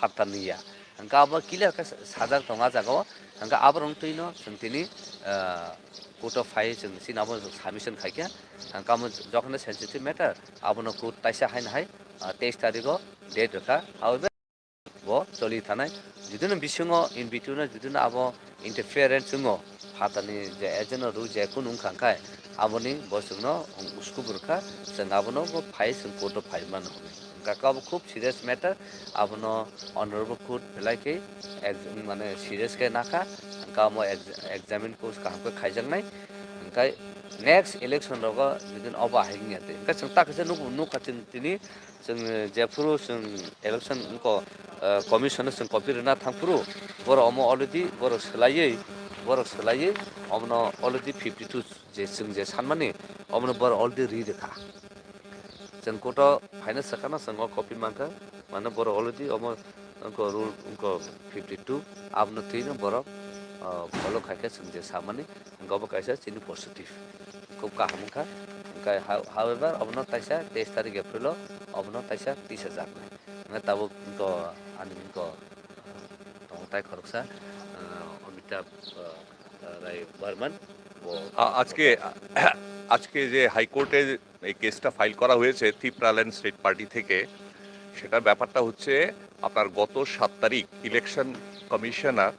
pataniya hangka abo clear ka sajak tonga jago hangka aborong tuino जों tini court of file जों sin abo submission khaikya hangka mo jokhon sensitive matter abono court taisa hain hai 23 tarikho date rakha however bo choli thanai judino bisingo in between judino abo interference jungo patani je agent ru je kunung khangkai aboni bosungno usku burkha जों abono bo file जों court of file man kakab খুব serious matter আপনো honourable court বেলাইকে মানে serious কে নাকা কামো examine course কামকে খাইজাंनाय ओंखाय next election रगा जुदिन अबा हायनियाते ओंखाय जों ताकसे नुखाथिन तिनि जों जेफुरु जों इलेक्शन को कमिशन जों कपि रना थांफुरु बर अमो अलरेडी बर सोलायै अमनो अलरेडी 52 जे जों जे सानमानि अमनो बर अलरेडी रिरेखा जों कोर्ट फाइनेंस सकना संग कॉपी मांगा माने बर अलरेडी अमो उनको रूल उनको 52 आपनो तीन बर फॉलो खाके संजे सामाने गब कायसा चिनि पॉजिटिव खूब काहमखा ओंखाय हावेवर अबनो ताइसा 23 तारिख एप्रिल अबनो ताइसा 30,000 ने ताबो उनको आनि उनको तंगताय खरकसा अमिताभ राय बर्मन আজকে আজকে যে হাইকোর্টে এই কেসটা ফাইল করা হয়েছে ত্রিপুরাল্যান্ড স্টেট পার্টি থেকে, সেটার ব্যাপারটা হচ্ছে আপনার গত 7 তারিখ ইলেকশন কমিশনার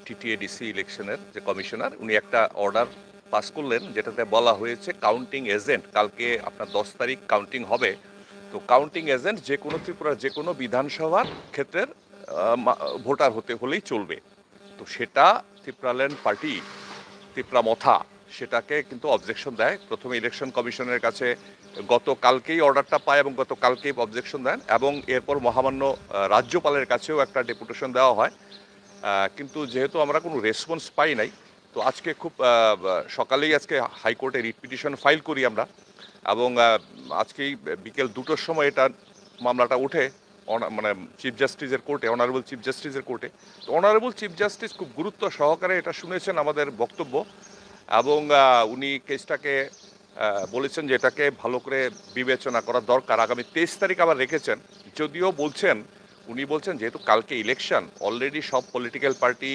টিটিএডিসি ইলেকশনের যে কমিশনার উনি একটা অর্ডার পাস করলেন যেটাতে বলা হয়েছে কাউন্টিং এজেন্ট কালকে আপনার 10 তারিখ কাউন্টিং হবে, তো কাউন্টিং এজেন্ট যে কোনো ত্রিপুরার যে কোনো বিধানসভার ক্ষেত্রের ভোটার হতে হলেই চলবে। তো সেটা ত্রিপুরাল্যান্ড পার্টি ত্রিপুরা মথা সেটাকে কিন্তু অবজেকশন দেয়। প্রথমে ইলেকশন কমিশনের কাছে গতকালকেই অর্ডারটা পায় এবং গতকালকেই অবজেকশন দেন এবং এরপর মহামান্য রাজ্যপালের কাছেও একটা ডেপুটেশন দেওয়া হয়, কিন্তু যেহেতু আমরা কোনো রেসপন্স পাই নাই, তো আজকে খুব সকালেই আজকে হাইকোর্টে রিট পিটিশন ফাইল করি আমরা এবং আজকেই বিকেল 2টোর সময় এটা মামলাটা ওঠে মানে চিফ জাস্টিসের কোর্টে, অনারেবল চিফ জাস্টিসের কোর্টে। তো অনারেবল চিফ জাস্টিস খুব গুরুত্ব সহকারে এটা শুনেছেন আমাদের বক্তব্য এবং উনি কেসটাকে বলেছেন যে এটাকে ভালো করে বিবেচনা করা দরকার। আগামী 23 তারিখ আবার রেখেছেন, যদিও উনি বলছেন যেহেতু কালকে ইলেকশন অলরেডি সব পলিটিক্যাল পার্টি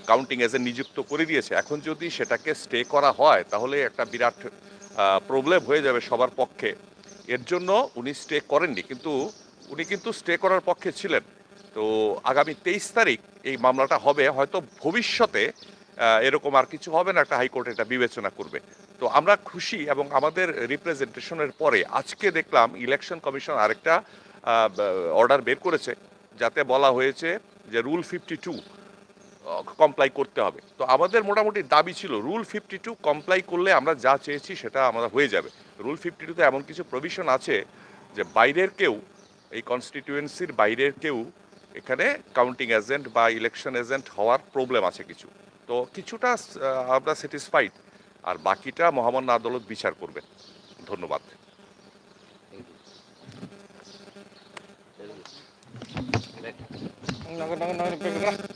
কাউন্টিং এজেন্ট নিযুক্ত করে দিয়েছে, এখন যদি সেটাকে স্টে করা হয় তাহলে একটা বিরাট প্রবলেম হয়ে যাবে সবার পক্ষে। এর জন্য উনি স্টে করেননি, কিন্তু উনি স্টে করার পক্ষে ছিলেন। তো আগামী 23 তারিখ এই মামলাটা হবে, হয়তো ভবিষ্যতে এরকম আর কিছু হবে না, একটা হাইকোর্ট এটা বিবেচনা করবে। তো আমরা খুশি এবং আমাদের রিপ্রেজেন্টেশনের পরে আজকে দেখলাম ইলেকশন কমিশন আরেকটা অর্ডার বের করেছে যাতে বলা হয়েছে যে রুল 52 কমপ্লাই করতে হবে। তো আমাদের মোটামুটি দাবি ছিল রুল 52 কমপ্লাই করলে আমরা যা চেয়েছি সেটা আমরা হয়ে যাবে। রুল 52তে এমন কিছু প্রভিশন আছে যে বাইরের কেউ, এই কনস্টিটিউয়েন্সির বাইরের কেউ এখানে কাউন্টিং এজেন্ট বা ইলেকশন এজেন্ট হওয়ার প্রবলেম আছে কিছু, তো কিছুটা আমরা স্যাটিসফাইড, আর বাকিটা মহামান্য আদালত বিচার করবেন। ধন্যবাদ। Nggak,